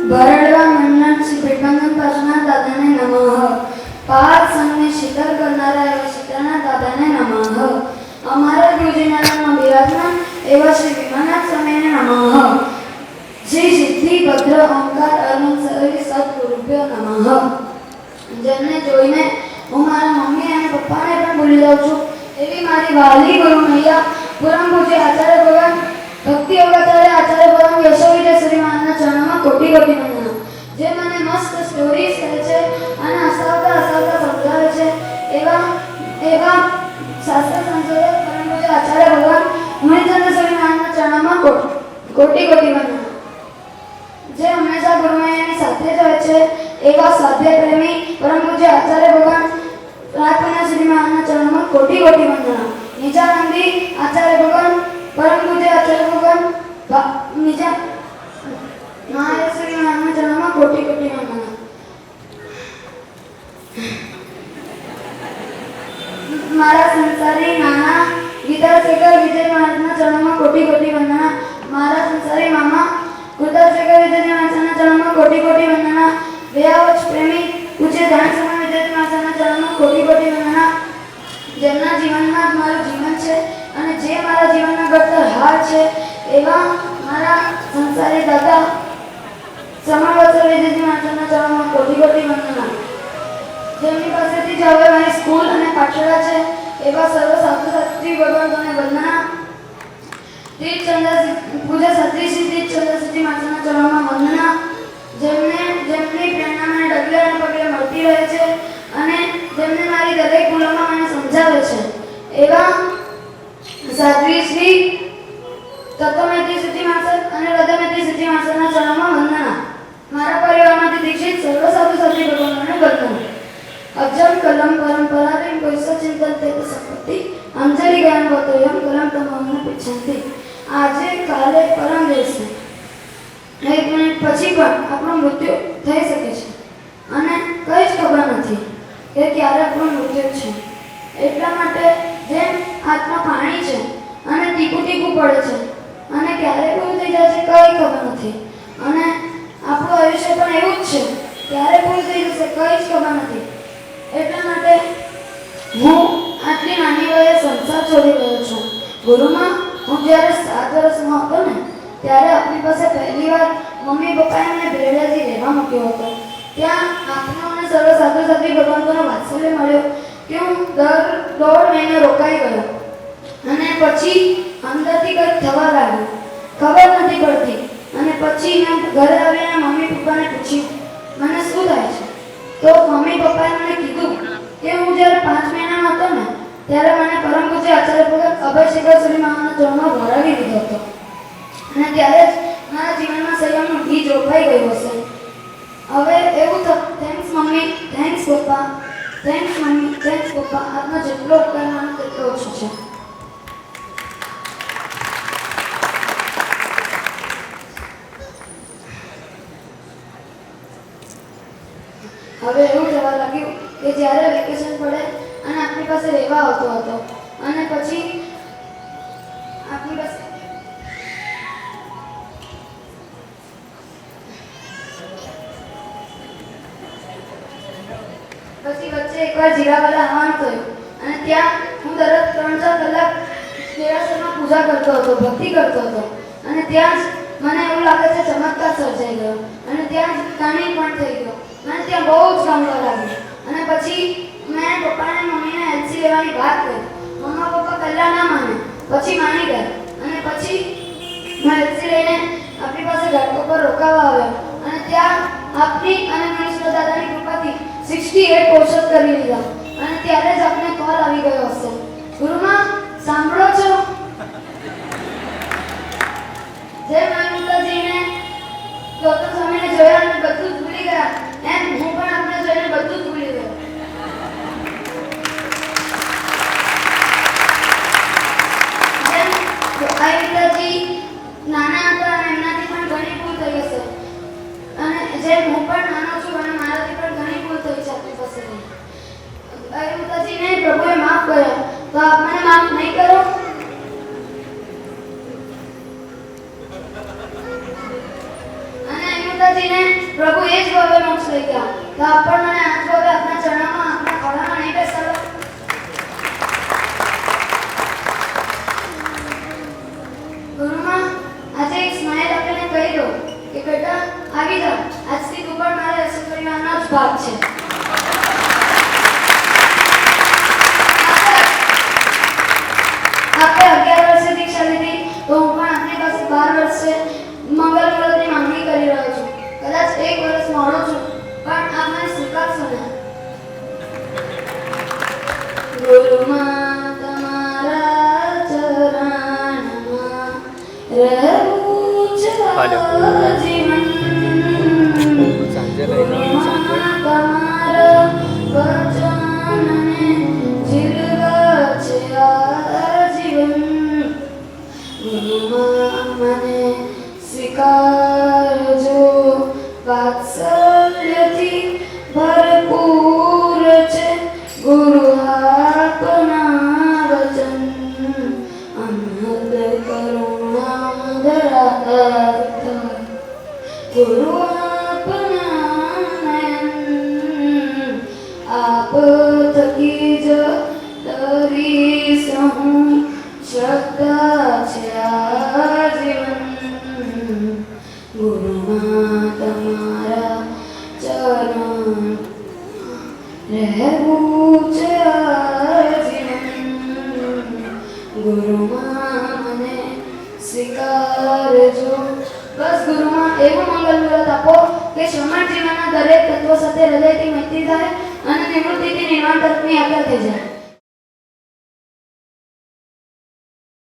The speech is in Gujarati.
ભરડવા મંડન શ્રી વિવેકાનંદ પાસના દાદાને નમઃ. પાર સંગને શીતળ કરનારા એવા શીતળના દાદાને નમઃ. અમારા ગુરુજીનારાયણમાં બિરાજમાન એવા શ્રી વિમાનાથ સ્વામીને નમઃ. શ્રી સિદ્ધિ ભદ્ર ઓંકાર અનંત સદગુરુભ્યો નમઃ. જેમને જોઈને હું મારા મમ્મી અને પપ્પાને પણ ભૂલી જાઉં છું એવી મારી વાલી ગુરુ મૈયા પૂરમ પૂજ્ય આચાર્ય ભગવાન ભક્તિ યોગાચાર્ય આચાર્ય ભગવાન યશોવિજય શ્રી મહારાજના ચરણોમાં કોટી કોટી વંદના. જે મને મસ્ત સ્ટોરીઝ કહે છે અને હસાવતા સમજાવે છે એવા શાસ્ત્ર સંશોધક પરમ પૂજ્ય આચાર્ય ભગવાન મણિચંદ્ર શ્રી મહારાજના ચરણોમાં કોટી કોટી વંદના. જે હંમેશા ગુરુમૈયાની સાથે જ હોય છે એવા સાધ્ય પ્રેમી પરમ પૂજ્ય આચાર્ય ભગવાન રાજપુરના શ્રી મહારાજના ચરણોમાં કોટી કોટી વંદના. નિજાનંદી આચાર્ય ભગવાન પરમ પૂજ્ય આચાર્ય ભગવાન નિજા મહારાજ શ્રી મહારાજના ચરણોમાં કોટી કોટી વંદના. મારા સંસારી નાના ગીતાશેખર વિજય મહારાજના ચરણોમાં કોટી કોટી વંદના. મારા સંસારી મામા ગુરદાસશેખર વિજય મહારાજના ચરણોમાં કોટી કોટી વંદના. વ્યાવચ પ્રેમી પૂજ્ય ધનસમા વિજય મહારાજના ચરણોમાં કોટી કોટી વંદના. જેમના જીવનમાં મારું જીવન છે અને જે મારા જીવનના ઘડતર હાર છે એવા મારા સંસારી દાદા સમાવત્સર વિજયજી મહારાજના ચરણોમાં કોટી કોટી વંદના. જેમની પાસેથી જ હવે મારી સ્કૂલ અને પાઠશાળા છે એવા સર્વ સાધુ ભગવાનોને વંદના. પૂજા સત્રી શ્રી તીર્થચંદ્રસિદ્ધિ મહારાજના ચરણોમાં વંદના. જેમની પ્રેરણા મને ડગલે અને પગલે મળતી રહે છે અને જેમને મારી દરેક ભૂલોમાં મને સમજાવે છે એવા સાધ્વી શ્રી તત્વમૈત્રી સિદ્ધિ મહારાજ અને હૃદયમૈત્રી સિદ્ધિ મહારાજના ચરણોમાં વંદના. મારા પરિવારમાંથી દીક્ષિત સર્વ સાધુ સાધ્વી ભગવાનોને વંદના. અજમ કલમ પરંપરારિમ પૈસા ચિંતન તે સંપત્તિ અંજલિ જ્ઞાન વતોયમ કલમ તમામને પીછાંતિ. આજે કાલે પરમ દિવસે એક મિનિટ પછી પણ આપણું મૃત્યુ થઈ શકે છે અને કંઈ જ ખબર નથી કે ક્યારે આપણું મૃત્યુ છે. એટલા માટે જેમ આત્મા પાણી છે અને ટીપું ટીપું પડે છે અને ક્યારે પૂરું થઈ જાય છે કંઈ ખબર નથી. અને આપણું આયુષ્ય પણ એવું જ છે, ક્યારે પૂરું થઈ જશે કંઈ જ ખબર નથી. એટલા માટે હું આટલી નાની વયે સંસાર છોડી રહ્યો છું. ગુરુમાં હું જ્યારે 7 વર્ષનો હતો ને ત્યારે આપણી પાસે પહેલી વાર મમ્મી પપ્પાએ મને ભેળિયાથી રહેવા મૂક્યો હતો. ત્યાં આપનો અને સર્વ સાધુ સાધ્વી ભગવાનોનો વાત્સલ્ય મળ્યો કે હું દોઢ મહિને રોકાઈ ગયો અને પછી અંદરથી કંઈક થવા લાગ્યું, ખબર નથી પડતી. અને પછી મેં ઘરે આવીને મમ્મી પપ્પાને પૂછ્યું મને શું થાય છે, તો મમ્મી પપ્પાએ મને કીધું કે હું જ્યારે 5 મહિનાનો હતો ને ત્યારે મને પરમ પૂજ્ય આચાર્ય ભગવાન અભયશેખર શ્રી મહારાજના ચરણમાં ભરાવી દીધો હતો અને ત્યારે જ મારા જીવનમાં સંયમનું બીજ રોપાઈ ગયું હશે. હવે એવું થેન્ક્સ મમ્મી, થેન્ક્સ પપ્પા, થેન્ક્સ મમ્મી, થેન્ક્સ પપ્પા. આપનો જેટલો ઉપકાર માનો તેટલો ઓછો છે. હવે એવું થવા લાગ્યું કે જ્યારે વેકેશન પડે અને આપણી પાસે રહેવા આવતો હતો અને પછી આપણી પાસે વચ્ચે એકવાર જીરાવાલા આવવાનું થયું અને ત્યાં હું દરરોજ 3-4 કલાક દેરાસરમાં પૂજા કરતો હતો, ભક્તિ કરતો હતો અને ત્યાં જ મને એવું લાગે છે ચમત્કાર સર્જાઈ ગયો અને ત્યાં જ ટર્નિંગ પણ થઈ ગયો. મને ત્યાં બહુ જ ગમવા લાગ્યું અને પછી મેં પપ્પાને મમ્મીને એલસી લેવાની વાત કરી. મમ્મા પપ્પા પહેલાં ના માને, પછી માની ગયા અને પછી હું એલસી લઈને આપણી પાસે ઘાટકો પર રોકાવા આવ્યો અને ત્યાં આપની અને મનીષ દાદાની કૃપાથી 68 કોર્સ કરી લીધા અને ત્યારે જ આપને કોલ આવી ગયો હશે. ગુરુમાં સાંભળો છો? જે માનવતાજીને ગૌતમ સ્વામીને જોયા અને બધું જ ભૂલી ગયા એમ હું પણ આપને જોઈને બધું જ ભૂલી ગયો. જેમ આયુતાજી નાના હતા અને એમનાથી પણ ઘણી ભૂલ થઈ હશે અને જેમ હું પણ નાનો છું અને મારાથી પણ ઘણી ભૂલ થઈ છે આપણી પાસે. આયુતાજીને પ્રભુએ માફ કર્યા તો આપને માફ નહીં કરો? અને પિતાજીને પ્રભુ એ જ ભાવે મોક્ષ લઈ ગયા. તો આપણને આ જ ભાવે આપણા ચરણોમાં આપણા ખોળામાં નહીં બેસાડો. ગુરુમાં આજે એક સ્માઈલ આપીને કહી દો કે બેટા આવી જા, આજથી તું પણ મારે રસોઈ પરિવારનો જ ભાગ છે. આપણે 11 વર્ષે દીક્ષા લીધી તો હું પણ આપની પાસે 12 વર્ષે મંગલ મુહૂર્તની માંગણી કરી રહ્યો છું. કદાચ 1 વર્ષ મોડો છું પણ આપ મને સ્વીકારશો ને? ગુરુમાં તમારા ચરણમાં રહેવું છે જીવન. ગુરુમાં તમારા વચનને ઝીલવા છે આજીવન. ગુરુમાં મને સ્વીકારજો, વાત્સલ્યથી ભરપૂર છે ગુરુ આપના વચન. અનહદ કરુણા ધરાવતા ગુરુ આપના નયન. આપ થકી જ તરીશ હું, શ્રદ્ધા છે આજીવન. ગુરુમાં તમારા ચરણ રહેવું છે આજીવન. ગુરુમાં મને સ્વીકારજો. બસ ગુરુમાં એવું મંગલ મુહૂર્ત આપો કે શ્રમણ જીવનના દરેક તત્વો સાથે હૃદયથી મૈત્રી થાય અને નિવૃત્તિથી નિર્વાણ તરફની યાત્રા થઈ જાય.